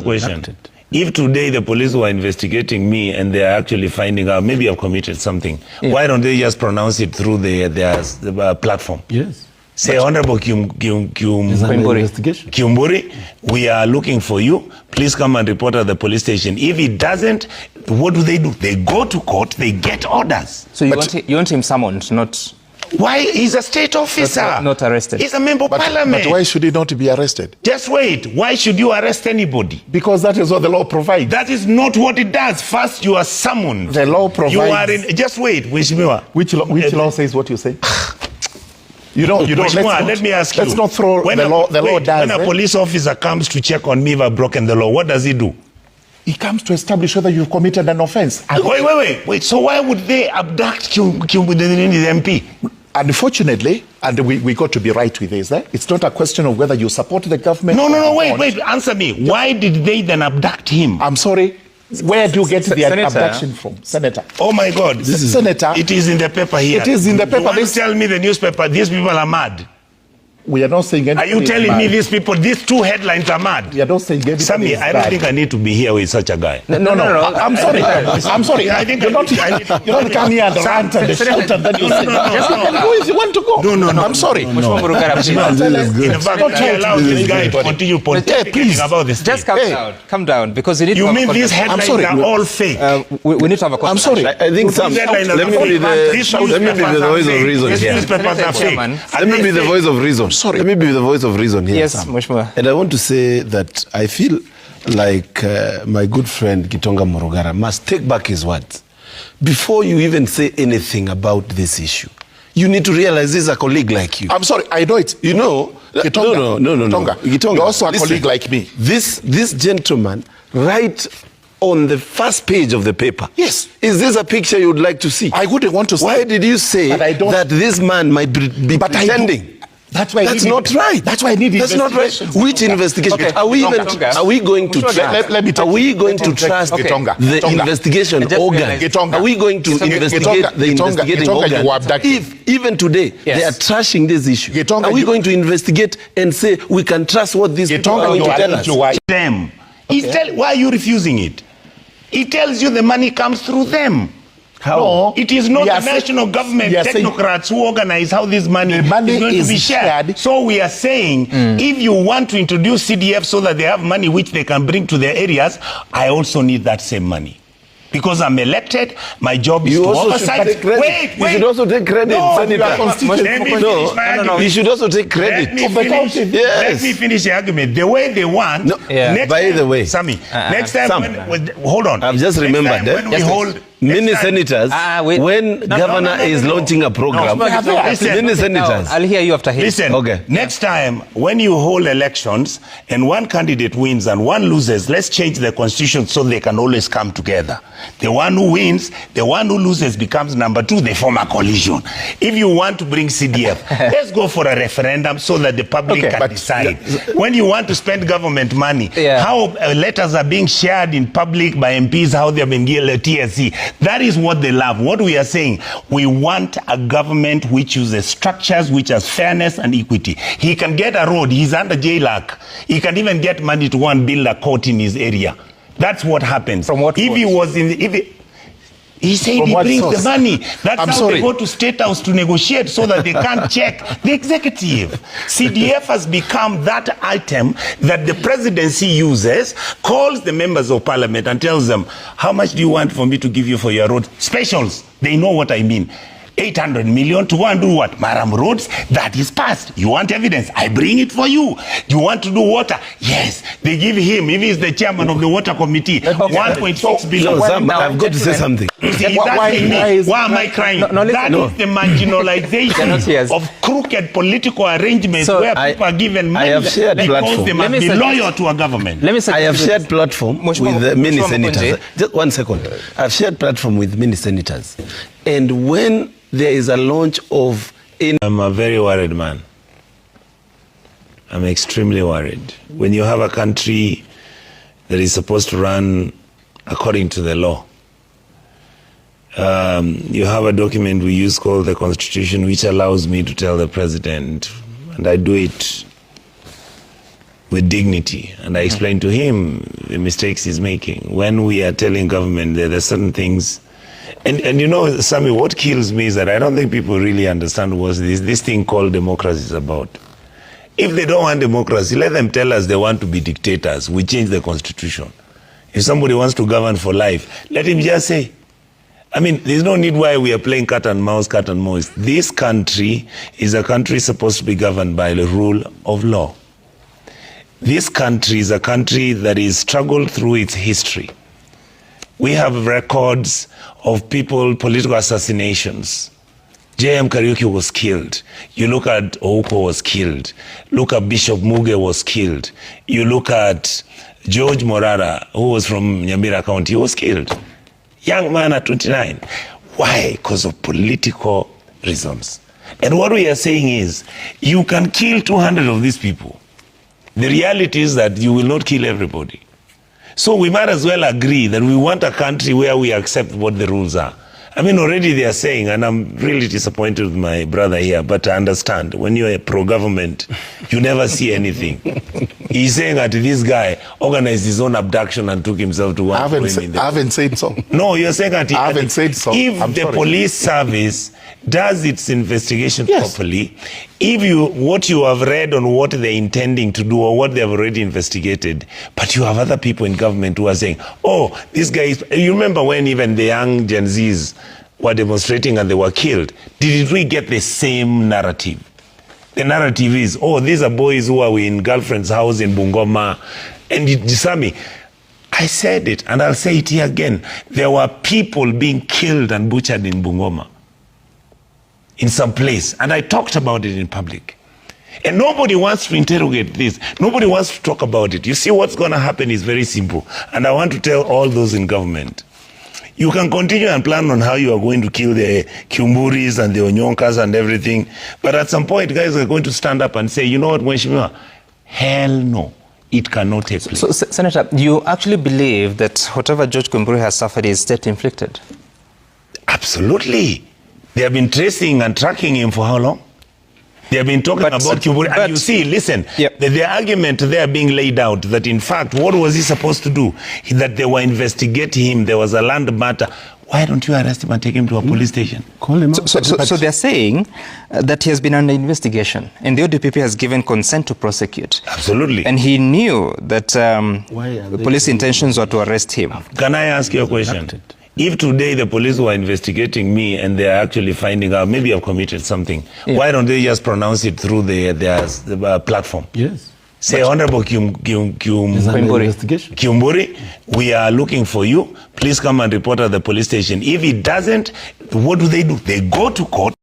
question. If today the police were investigating me and they are actually finding out maybe I've committed something, why don't they just pronounce it through their platform? Yes. Say, Honorable Kiumburi, we are looking for you. Please come and report at the police station. If it doesn't, what do? They go to court, they get orders. So you want him summoned, not... Why? He's a state officer. Not arrested. He's a member of parliament. But why should he not be arrested? Just wait. Why should you arrest anybody? Because that is what the law provides. That is not what it does. First, you are summoned. The law provides... You are in... Just wait, Wishmiwa. Which law says what you say? You don't, let me ask you. Let's not throw when the law does. When a police officer comes to check on me if I've broken the law, what does he do? He comes to establish whether you've committed an offense. Wait. So why would they abduct the MP? Unfortunately, and we got to be right with this, it's not a question of whether you support the government. No, wait, answer me. Why did they then abduct him? I'm sorry. Where do you get the abduction from? Senator. Oh my God. Senator. It is in the paper here. It is in the paper. You tell me the newspaper, these people are mad. We are not saying anything. Are you telling me these people, these two headlines are mad? We are not saying anything. Sammy, I don't think I need to be here with such a guy. No. I'm sorry. I'm sorry. I think you're not come here and rant and shout and then you say, go if you want to go. No. I'm sorry. Murugara, in fact, allow this guy to continue politicking about this. Just calm down, because you need to... You mean these headlines are all fake? We need to have a conversation. I'm sorry. I think some... Let me be the voice of reason here. Let me be the voice of reason. Sorry. Let me be the voice of reason here. Yes, Mheshimiwa. And I want to say that I feel like my good friend Gitonga Murugara must take back his words. Before you even say anything about this issue, you need to realize this is a colleague like you. I'm sorry, I know it. You know... Gitonga. No. Gitonga. You're also a colleague like me. This gentleman, right on the first page of the paper. Yes. Is this a picture you would like to see? I wouldn't want to see. Why did you say that this man might be pretending? That's why that's not right. That's why I need investigation. That's not right. Which investigation? Okay. Are we going to trust? Are we going to trust the investigation organ? Are we going to investigate the investigating organ? If even today they are trashing this issue, are we going to investigate and say we can trust what these people are going to tell us? Them. Why are you refusing it? He tells you the money comes through them. How? No, it is not the national government technocrats who organize how this money is going to be shared. So we are saying, if you want to introduce CDF so that they have money which they can bring to their areas, I also need that same money. Because I'm elected, my job is to oversight. Wait. You should also take credit, Senator. You should also take credit. Let me finish the argument. The way they want. By the way, Sammy, next time, hold on. I've just remembered that. When we hold many senators, when governor is launching a program, many senators. I'll hear you after him. Listen, next time when you hold elections and one candidate wins and one loses, let's change the constitution so they can always come together. The one who wins, the one who loses becomes number two, they form a coalition. If you want to bring CDF, let's go for a referendum so that the public can decide. When you want to spend government money, how letters are being shared in public by MPs, how they're being given TSC. That is what they love. What we are saying, we want a government which uses structures which has fairness and equity. He can get a road, he's under jail act. He can even get money to go and build a court in his area. That's what happens. From what if he was in he said he brings the money. That's how they go to State House to negotiate so that they can't check the executive. CDF has become that item that the presidency uses, calls the members of parliament and tells them, how much do you want for me to give you for your road? Specials. They know what I mean. 800 million to go and do what? Maram roads, that is passed. You want evidence? I bring it for you. You want to do water? Yes. They give him, if he's the chairman of the water committee, 1.6 billion. I've got to say something. See, why am I crying? That is the marginalization of crooked political arrangements where people are given money because they must be loyal to a government. I have shared platform with many senators. Just 1 second. I've shared platform with many senators. And when there is a launch of... I'm a very worried man. I'm extremely worried. When you have a country that is supposed to run according to the law, you have a document we use called the Constitution, which allows me to tell the president, and I do it with dignity. And I explained to him the mistakes he's making. When we are telling government that there are certain things, and you know, Sami, what kills me is that I don't think people really understand what this thing called democracy is about. If they don't want democracy, let them tell us they want to be dictators. We change the constitution. If somebody wants to govern for life, let him just say. I mean, there's no need why we are playing cat and mouse, cat and mouse. This country is a country supposed to be governed by the rule of law. This country is a country that is struggled through its history. We have records of people, political assassinations. J.M. Kariuki was killed. You look at Ouko was killed. Look at Bishop Muge was killed. You look at George Morara, who was from Nyamira County, he was killed. Young man at 29. Why? Because of political reasons. And what we are saying is, you can kill 200 of these people. The reality is that you will not kill everybody. So we might as well agree that we want a country where we accept what the rules are. I mean, already they are saying, and I'm really disappointed with my brother here, but I understand, when you're a pro-government, you never see anything. He's saying that this guy organized his own abduction and took himself to one. I haven't said so. No, you're saying that I haven't said so. If the police service does its investigation properly, if what you have read on what they're intending to do or what they have already investigated, but you have other people in government who are saying, oh, this guy is... You remember when even the young Gen Zs were demonstrating and they were killed? Did we get the same narrative? The narrative is, oh, these are boys who are in girlfriend's house in Bungoma. And Sami, I said it, and I'll say it here again. There were people being killed and butchered in Bungoma, in some place, and I talked about it in public. And nobody wants to interrogate this. Nobody wants to talk about it. You see, what's going to happen is very simple. And I want to tell all those in government, you can continue and plan on how you are going to kill the Kiumburis and the Onyonkas and everything. But at some point, guys are going to stand up and say, you know what, Mheshimiwa? Hell no. It cannot take place. So, Senator, you actually believe that whatever George Kiumburi has suffered is state-inflicted? Absolutely. They have been tracing and tracking him for how long? They have been talking about Kiumburi. And you see, listen, the argument there being laid out that, in fact, what was he supposed to do? That they were investigating him. There was a land matter. Why don't you arrest him and take him to a police station? Call him up. So they're saying that he has been under investigation and the ODPP has given consent to prosecute. Absolutely. And he knew that the police intentions were to arrest him. Can I ask you a question? If today the police were investigating me and they are actually finding out maybe I've committed something, why don't they just pronounce it through their platform? Yes. Say, Honorable Kiumburi, we are looking for you. Please come and report at the police station. If it doesn't, what do? They go to court.